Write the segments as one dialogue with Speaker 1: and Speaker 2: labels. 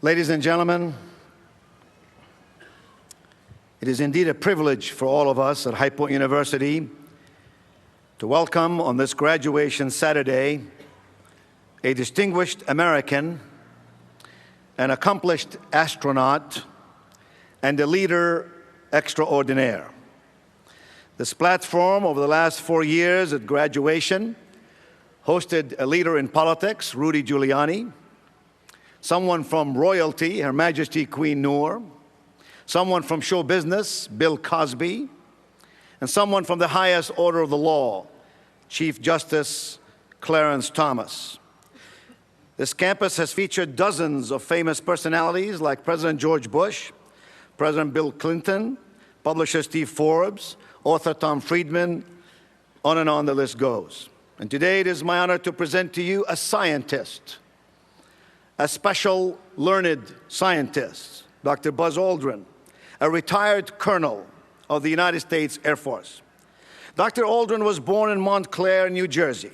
Speaker 1: Ladies and gentlemen, it is indeed a privilege for all of us at High Point University to welcome on this graduation Saturday a distinguished American, an accomplished astronaut, and a leader extraordinaire. This platform over the last 4 years at graduation hosted a leader in politics, Rudy Giuliani, someone from royalty, Her Majesty Queen Noor, someone from show business, Bill Cosby, and someone from the highest order of the law, Chief Justice Clarence Thomas. This campus has featured dozens of famous personalities like President George Bush, President Bill Clinton, publisher Steve Forbes, author Tom Friedman, on and on the list goes. And today it is my honor to present to you a scientist, a special learned scientist, Dr. Buzz Aldrin, a retired colonel of the United States Air Force. Dr. Aldrin was born in Montclair, New Jersey.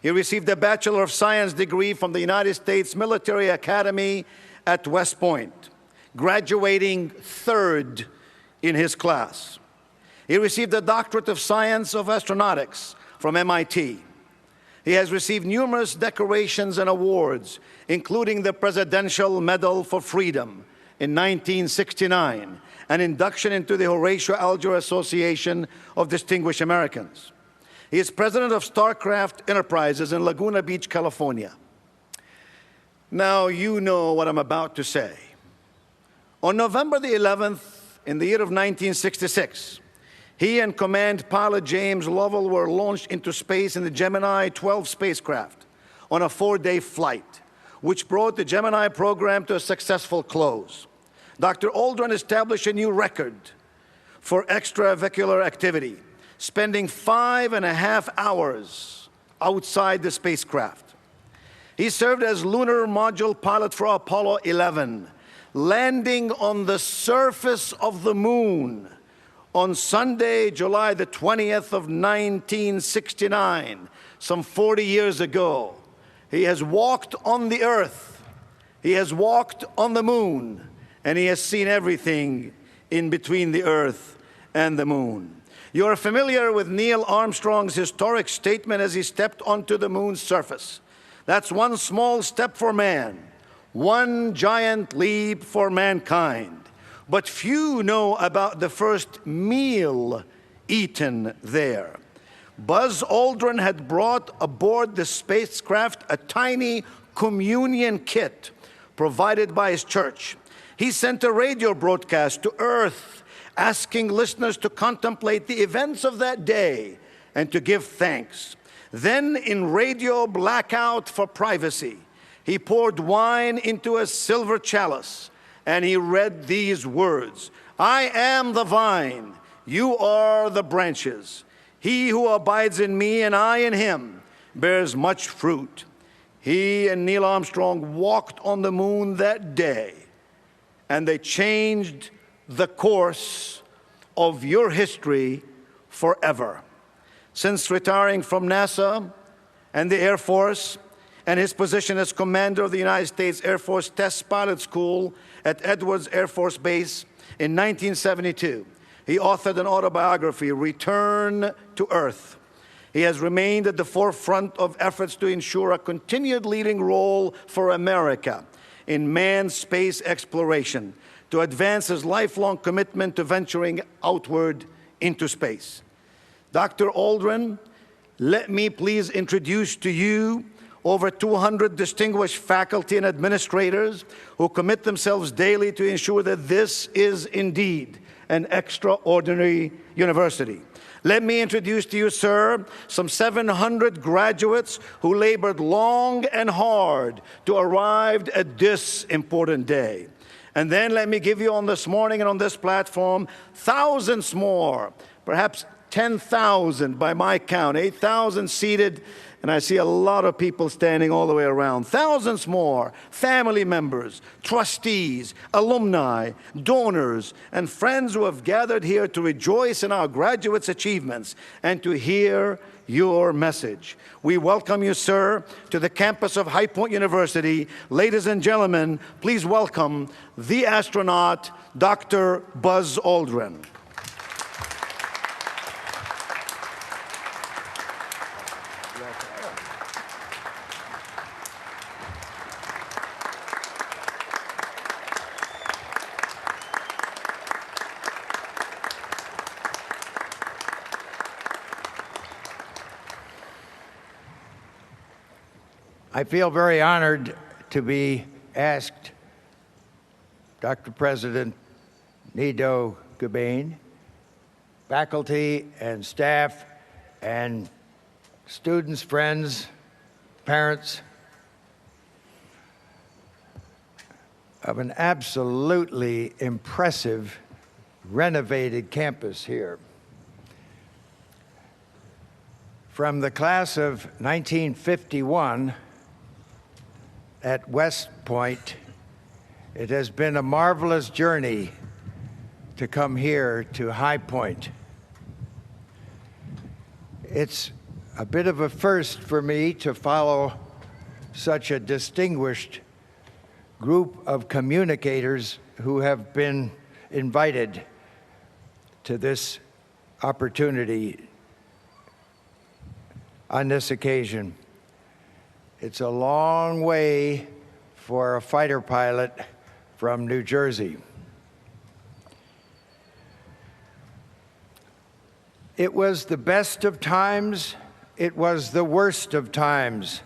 Speaker 1: He received a Bachelor of Science degree from the United States Military Academy at West Point, graduating third in his class. He received a Doctorate of Science of Astronautics from MIT. He has received numerous decorations and awards, including the Presidential Medal for Freedom in 1969, an induction into the Horatio Alger Association of Distinguished Americans. He is president of Starcraft Enterprises in Laguna Beach, California. Now, you know what I'm about to say. On November the 11th, in the year of 1966, he and Command Pilot James Lovell were launched into space in the Gemini 12 spacecraft on a 4-day flight, which brought the Gemini program to a successful close. Dr. Aldrin established a new record for extravehicular activity, spending 5.5 hours outside the spacecraft. He served as lunar module pilot for Apollo 11, landing on the surface of the moon on Sunday, July the 20th of 1969, some 40 years ago. He has walked on the earth, he has walked on the moon, and he has seen everything in between the earth and the moon. You're familiar with Neil Armstrong's historic statement as he stepped onto the moon's surface. That's one small step for man, one giant leap for mankind. But few know about the first meal eaten there. Buzz Aldrin had brought aboard the spacecraft a tiny communion kit provided by his church. He sent a radio broadcast to Earth asking listeners to contemplate the events of that day and to give thanks. Then, in radio blackout for privacy, he poured wine into a silver chalice and he read these words: "I am the vine, you are the branches. He who abides in me and I in him bears much fruit." He and Neil Armstrong walked on the moon that day, and they changed the course of your history forever. Since retiring from NASA and the Air Force, and his position as commander of the United States Air Force Test Pilot School at Edwards Air Force Base in 1972, he authored an autobiography, Return to Earth. He has remained at the forefront of efforts to ensure a continued leading role for America in manned space exploration, to advance his lifelong commitment to venturing outward into space. Dr. Aldrin, let me please introduce to you over 200 distinguished faculty and administrators who commit themselves daily to ensure that this is indeed an extraordinary university. Let me introduce to you, sir, some 700 graduates who labored long and hard to arrive at this important day. And then let me give you on this morning and on this platform thousands more, perhaps 10,000 by my count, 8,000 seated And I see a lot of people standing all the way around. Thousands more family members, trustees, alumni, donors, and friends who have gathered here to rejoice in our graduates' achievements and to hear your message. We welcome you, sir, to the campus of High Point University. Ladies and gentlemen, please welcome the astronaut, Dr. Buzz Aldrin.
Speaker 2: I feel very honored to be asked, Dr. President Nido Qubein, faculty and staff and students, friends, parents of an absolutely impressive renovated campus here. From the class of 1951, at West Point, it has been a marvelous journey to come here to High Point. It's a bit of a first for me to follow such a distinguished group of communicators who have been invited to this opportunity on this occasion. It's a long way for a fighter pilot from New Jersey. It was the best of times. It was the worst of times.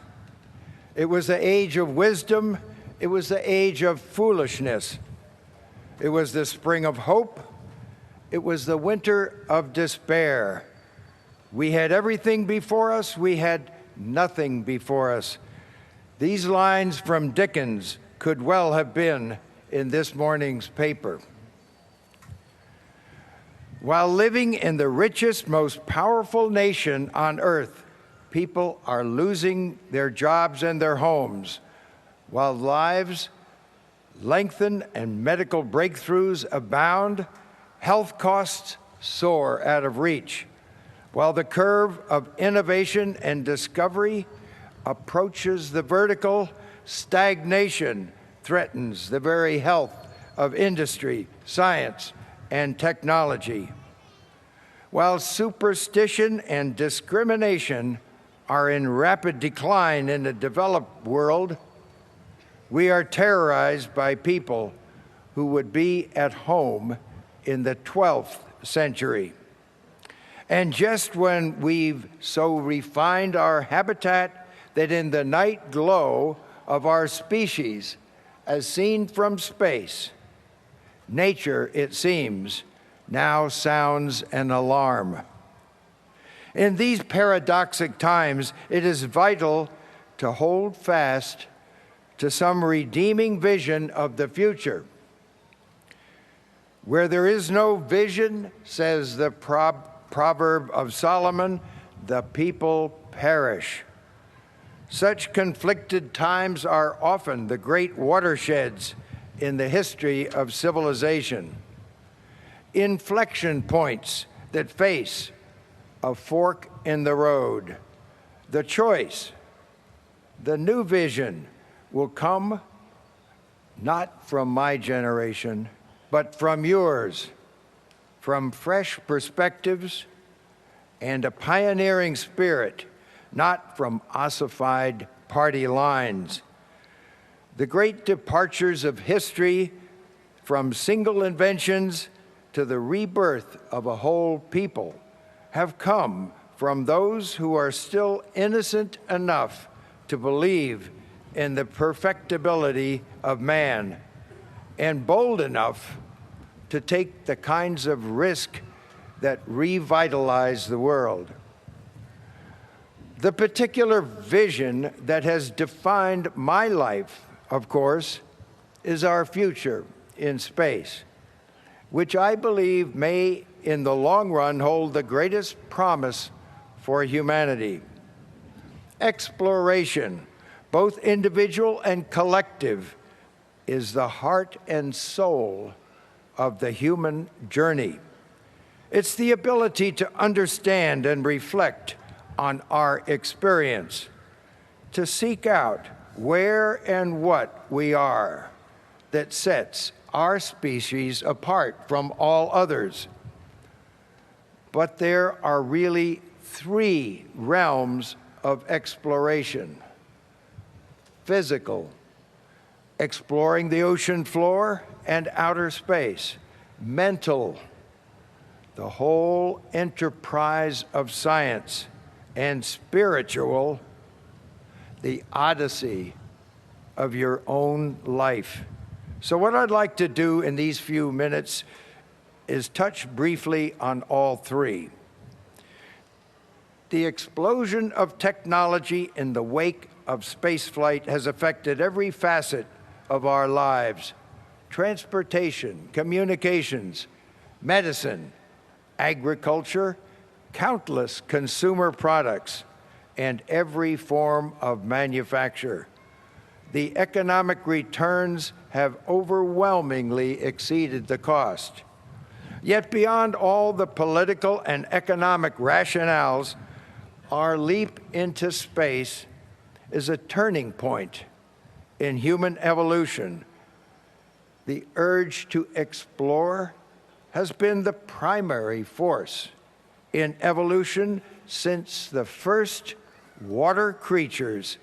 Speaker 2: It was the age of wisdom. It was the age of foolishness. It was the spring of hope. It was the winter of despair. We had everything before us. We had nothing before us. These lines from Dickens could well have been in this morning's paper. While living in the richest, most powerful nation on earth, people are losing their jobs and their homes, while lives lengthen and medical breakthroughs abound, health costs soar out of reach. While the curve of innovation and discovery approaches the vertical, stagnation threatens the very health of industry, science, and technology. While superstition and discrimination are in rapid decline in the developed world, we are terrorized by people who would be at home in the 12th century. And just when we've so refined our habitat that in the night glow of our species, as seen from space, nature, it seems, now sounds an alarm. In these paradoxic times, it is vital to hold fast to some redeeming vision of the future. Where there is no vision, says the proverb of Solomon, the people perish. Such conflicted times are often the great watersheds in the history of civilization. Inflection points that face a fork in the road. The choice, the new vision, will come not from my generation, but from yours, from fresh perspectives and a pioneering spirit, not from ossified party lines. The great departures of history, from single inventions to the rebirth of a whole people, have come from those who are still innocent enough to believe in the perfectibility of man and bold enough to take the kinds of risk that revitalize the world. The particular vision that has defined my life, of course, is our future in space, which I believe may, in the long run, hold the greatest promise for humanity. Exploration, both individual and collective, is the heart and soul of the human journey. It's the ability to understand and reflect on our experience, to seek out where and what we are that sets our species apart from all others. But there are really three realms of exploration: physical, exploring the ocean floor and outer space; mental, the whole enterprise of science; and spiritual, the odyssey of your own life. So what I'd like to do in these few minutes is touch briefly on all three. The explosion of technology in the wake of spaceflight has affected every facet of our lives: transportation, communications, medicine, agriculture, countless consumer products, and every form of manufacture. The economic returns have overwhelmingly exceeded the cost. Yet beyond all the political and economic rationales, our leap into space is a turning point in human evolution. The urge to explore has been the primary force in evolution since the first water creatures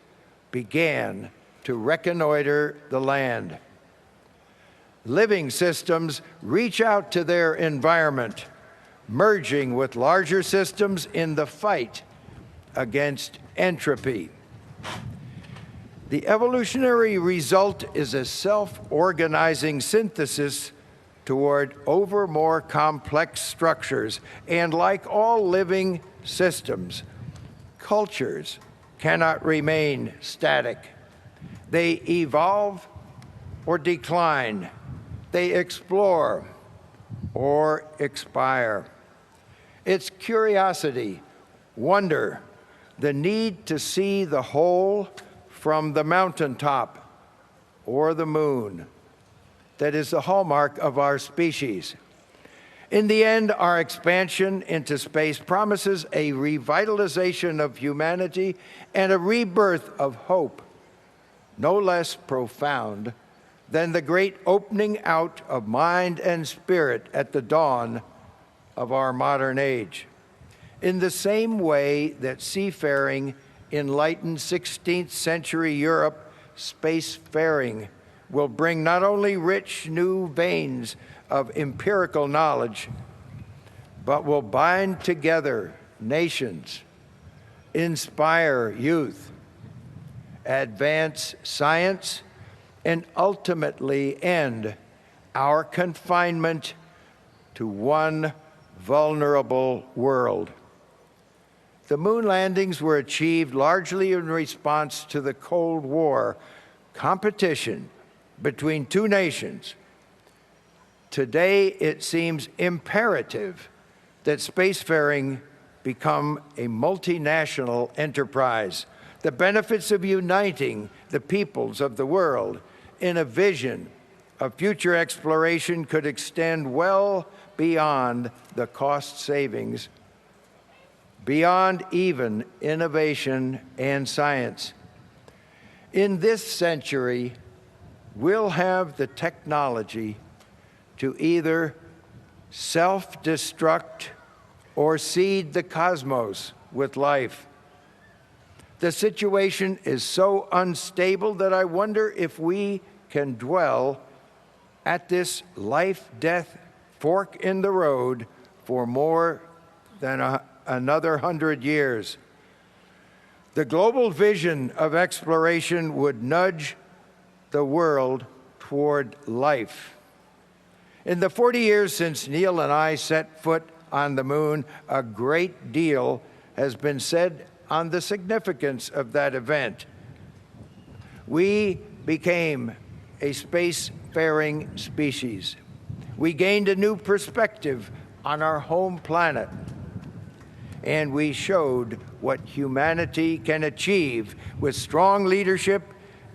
Speaker 2: began to reconnoiter the land. Living systems reach out to their environment, merging with larger systems in the fight against entropy. The evolutionary result is a self-organizing synthesis toward ever more complex structures. And like all living systems, cultures cannot remain static. They evolve or decline. They explore or expire. It's curiosity, wonder, the need to see the whole from the mountaintop or the moon that is the hallmark of our species. In the end, our expansion into space promises a revitalization of humanity and a rebirth of hope, no less profound than the great opening out of mind and spirit at the dawn of our modern age. In the same way that seafaring enlightened 16th century Europe, spacefaring will bring not only rich new veins of empirical knowledge, but will bind together nations, inspire youth, advance science, and ultimately end our confinement to one vulnerable world. The moon landings were achieved largely in response to the Cold War competition between two nations. Today, it seems imperative that spacefaring become a multinational enterprise. The benefits of uniting the peoples of the world in a vision of future exploration could extend well beyond the cost savings, beyond even innovation and science. In this century, we'll have the technology to either self-destruct or seed the cosmos with life. The situation is so unstable that I wonder if we can dwell at this life-death fork in the road for more than another 100 years. The global vision of exploration would nudge the world toward life. In the 40 years since Neil and I set foot on the moon, a great deal has been said on the significance of that event. We became a spacefaring species. We gained a new perspective on our home planet. and we showed what humanity can achieve with strong leadership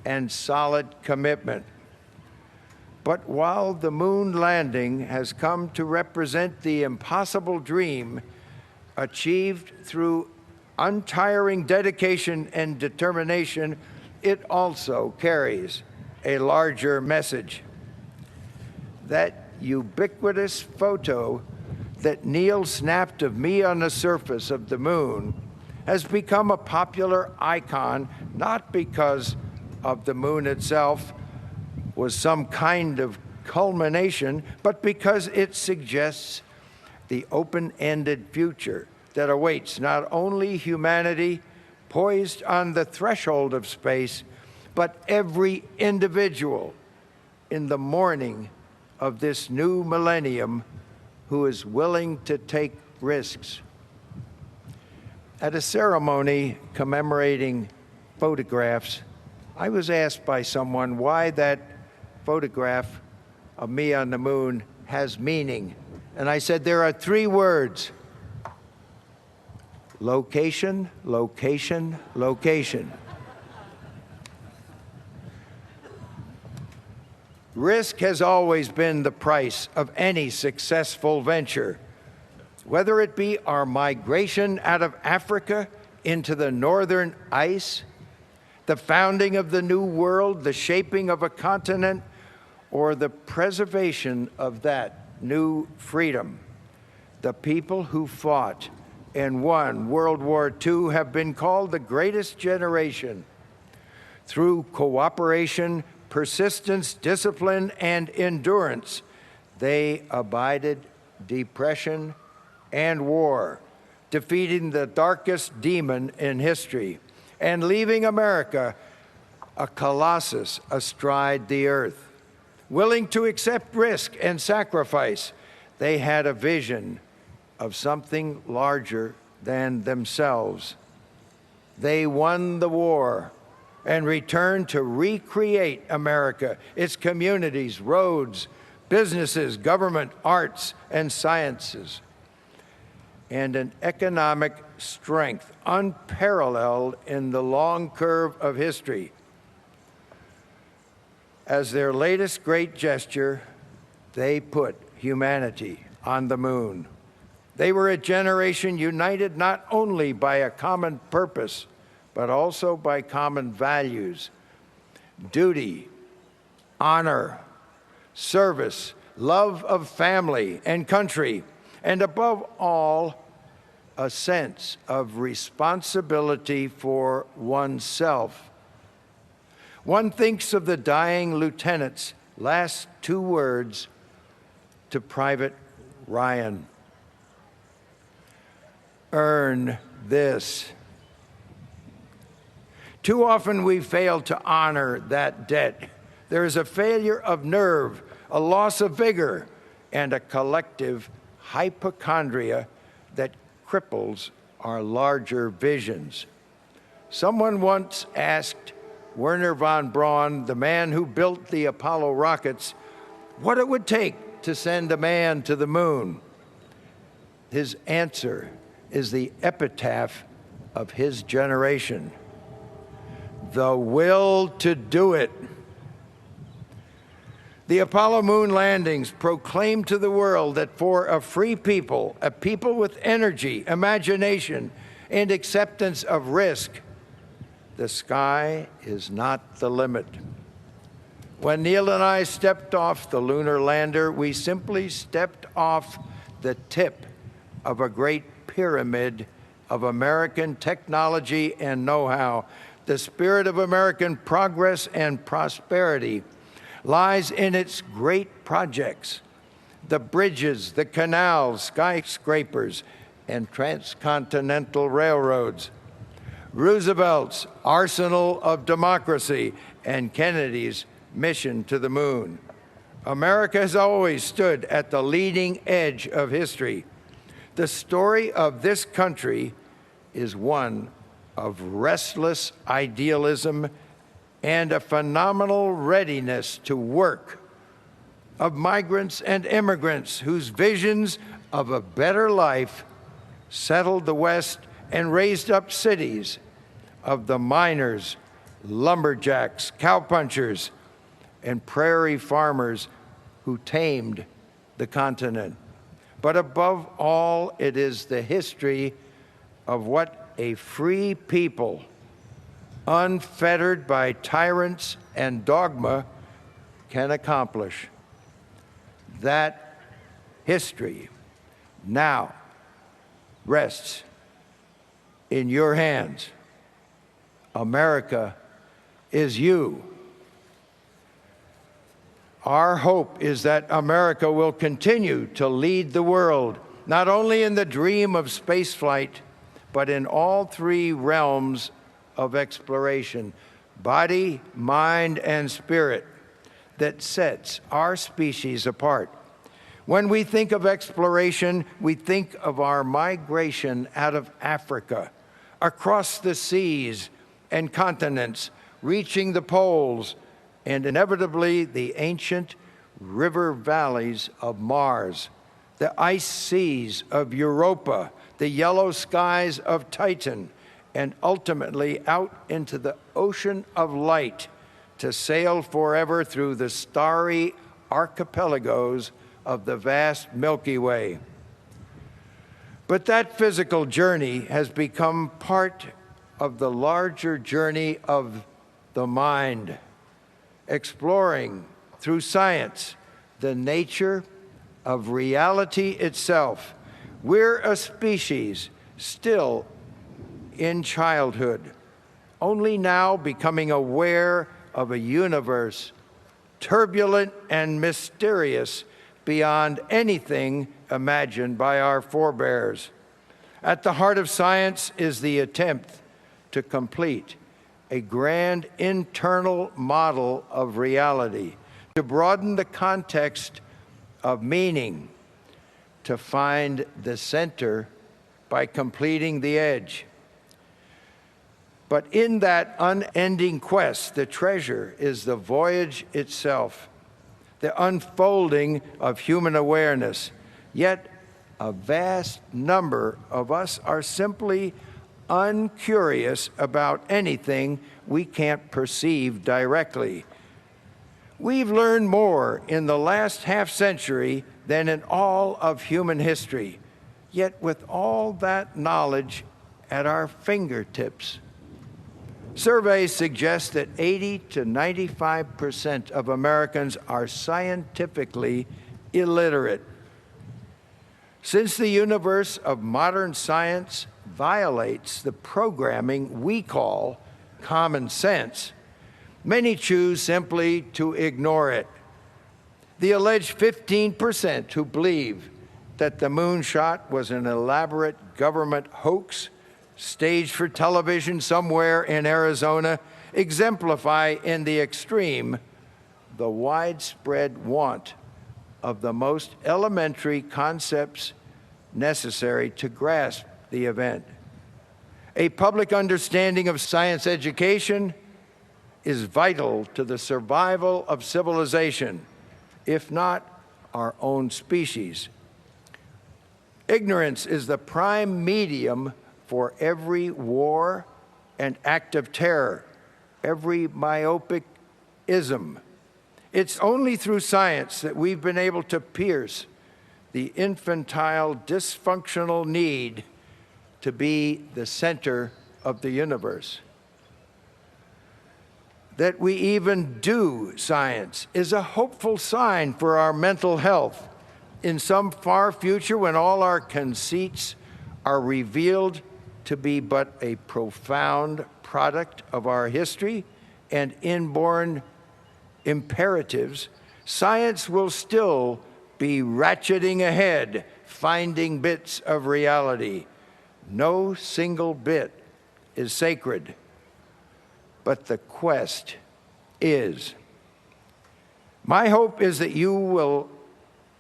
Speaker 2: and solid commitment. But while the moon landing has come to represent the impossible dream achieved through untiring dedication and determination, it also carries a larger message. That ubiquitous photo that Neil snapped of me on the surface of the moon has become a popular icon, not because of the moon itself was some kind of culmination, but because it suggests the open-ended future that awaits not only humanity poised on the threshold of space, but every individual in the morning of this new millennium who is willing to take risks. At a ceremony commemorating photographs, I was asked by someone why that photograph of me on the moon has meaning. And I said, there are three words: location, location, location. Risk has always been the price of any successful venture, whether it be our migration out of Africa into the northern ice, the founding of the New World, the shaping of a continent, or the preservation of that new freedom. The people who fought and won World War II have been called the greatest generation. Through cooperation, persistence, discipline, and endurance, they abided depression and war, defeating the darkest demon in history and leaving America a colossus astride the earth. Willing to accept risk and sacrifice, they had a vision of something larger than themselves. They won the war and returned to recreate America, its communities, roads, businesses, government, arts, and sciences, and an economic strength unparalleled in the long curve of history. As their latest great gesture, they put humanity on the moon. They were a generation united not only by a common purpose, but also by common values: duty, honor, service, love of family and country, and above all, a sense of responsibility for oneself. One thinks of the dying lieutenant's last two words to Private Ryan: earn this. Too often we fail to honor that debt. There is a failure of nerve, a loss of vigor, and a collective hypochondria that cripples our larger visions. Someone once asked Wernher von Braun, the man who built the Apollo rockets, what it would take to send a man to the moon. His answer is the epitaph of his generation: the will to do it. The Apollo moon landings proclaimed to the world that for a free people, a people with energy, imagination, and acceptance of risk, the sky is not the limit. When Neil and I stepped off the lunar lander, we simply stepped off the tip of a great pyramid of American technology and know-how. The spirit of American progress and prosperity lies in its great projects: the bridges, the canals, skyscrapers, and transcontinental railroads, Roosevelt's arsenal of democracy, and Kennedy's mission to the moon. America has always stood at the leading edge of history. The story of this country is one of restless idealism and a phenomenal readiness to work, of migrants and immigrants whose visions of a better life settled the West, and raised up cities of the miners, lumberjacks, cowpunchers, and prairie farmers who tamed the continent. But above all, it is the history of what a free people, unfettered by tyrants and dogma, can accomplish. That history now rests in your hands. America is you. Our hope is that America will continue to lead the world, not only in the dream of spaceflight, but in all three realms of exploration, body, mind, and spirit, that sets our species apart. When we think of exploration, we think of our migration out of Africa, across the seas and continents, reaching the poles, and inevitably the ancient river valleys of Mars, the ice seas of Europa, the yellow skies of Titan, and ultimately out into the ocean of light to sail forever through the starry archipelagos of the vast Milky Way. But that physical journey has become part of the larger journey of the mind, exploring through science the nature of reality itself. We're a species still in childhood, only now becoming aware of a universe turbulent and mysterious beyond anything imagined by our forebears. At the heart of science is the attempt to complete a grand internal model of reality, to broaden the context of meaning, to find the center by completing the edge. But in that unending quest, the treasure is the voyage itself, the unfolding of human awareness. Yet a vast number of us are simply uncurious about anything we can't perceive directly. We've learned more in the last half-century than in all of human history. Yet with all that knowledge at our fingertips, surveys suggest that 80 to 95% of Americans are scientifically illiterate. Since the universe of modern science violates the programming we call common sense, many choose simply to ignore it. The alleged 15% who believe that the moonshot was an elaborate government hoax staged for television somewhere in Arizona exemplify in the extreme the widespread want of the most elementary concepts necessary to grasp the event. A public understanding of science education is vital to the survival of civilization, if not our own species. Ignorance is the prime medium for every war and act of terror, every myopic ism. It's only through science that we've been able to pierce the infantile, dysfunctional need to be the center of the universe. That we even do science is a hopeful sign for our mental health. In some far future, when all our conceits are revealed to be but a profound product of our history and inborn imperatives, science will still be ratcheting ahead, finding bits of reality. No single bit is sacred, but the quest is. My hope is that you will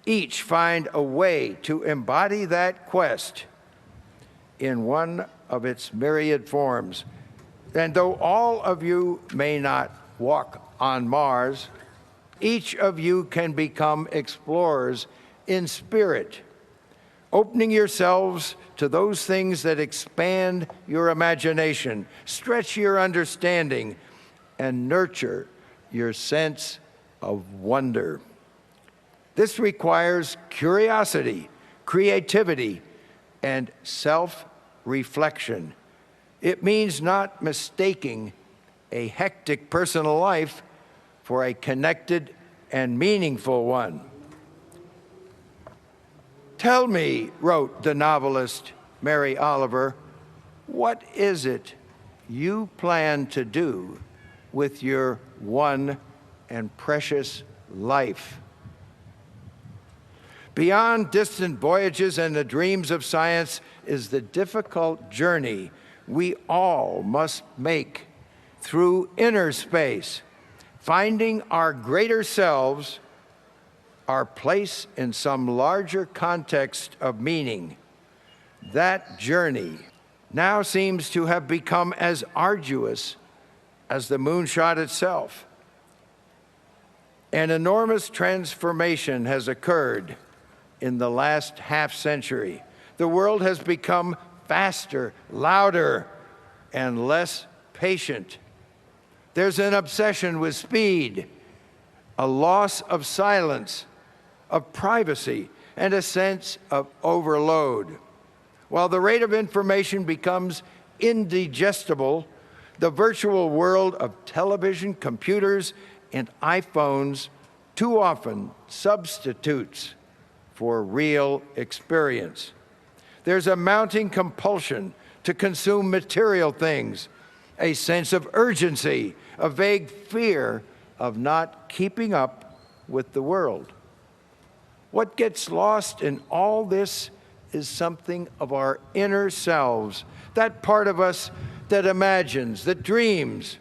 Speaker 2: each find a way to embody that quest in one of its myriad forms. And though all of you may not walk on Mars, each of you can become explorers in spirit, opening yourselves to those things that expand your imagination, stretch your understanding, and nurture your sense of wonder. This requires curiosity, creativity, and self-reflection. It means not mistaking a hectic personal life for a connected and meaningful one. "Tell me," wrote the novelist Mary Oliver, "what is it you plan to do with your one and precious life?" Beyond distant voyages and the dreams of science is the difficult journey we all must make through inner space, finding our greater selves, our place in some larger context of meaning. That journey now seems to have become as arduous as the moonshot itself. An enormous transformation has occurred in the last half-century. The world has become faster, louder, and less patient. There's an obsession with speed, a loss of silence, of privacy, and a sense of overload. While the rate of information becomes indigestible, the virtual world of television, computers, and iPhones too often substitutes for real experience. There's a mounting compulsion to consume material things, a sense of urgency, a vague fear of not keeping up with the world. What gets lost in all this is something of our inner selves, that part of us that imagines, that dreams,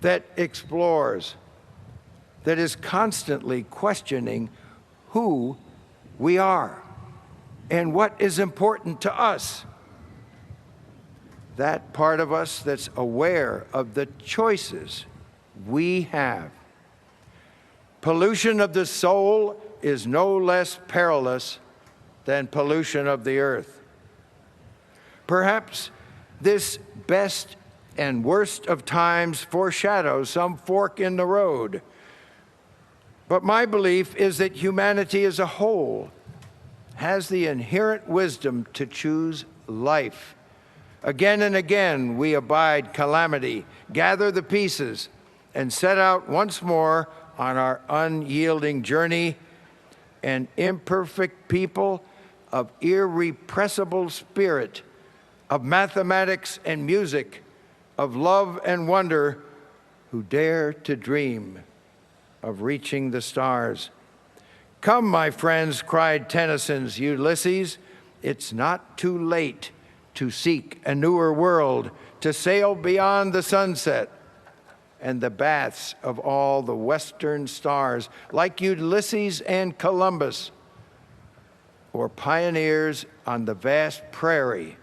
Speaker 2: that explores, that is constantly questioning who we are and what is important to us. That part of us that's aware of the choices we have. Pollution of the soul is no less perilous than pollution of the earth. Perhaps this best and worst of times foreshadows some fork in the road. But my belief is that humanity as a whole has the inherent wisdom to choose life. Again and again, we abide calamity, gather the pieces, and set out once more on our unyielding journey, an imperfect people of irrepressible spirit, of mathematics and music, of love and wonder, who dare to dream of reaching the stars. "Come, my friends," cried Tennyson's Ulysses, "it's not too late to seek a newer world, to sail beyond the sunset and the baths of all the western stars, like Ulysses and Columbus, or pioneers on the vast prairie,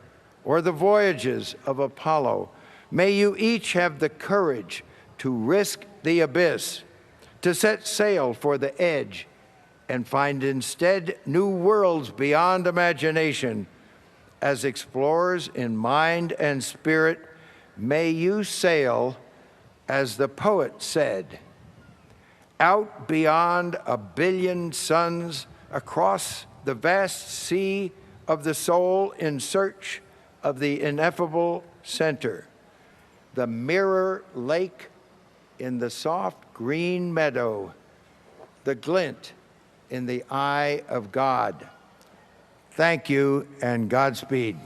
Speaker 2: or the voyages of Apollo. May you each have the courage to risk the abyss, to set sail for the edge, and find instead new worlds beyond imagination. As explorers in mind and spirit, may you sail, as the poet said, out beyond a billion suns, across the vast sea of the soul in search of the ineffable center, the mirror lake in the soft green meadow, the glint in the eye of God." Thank you, and Godspeed.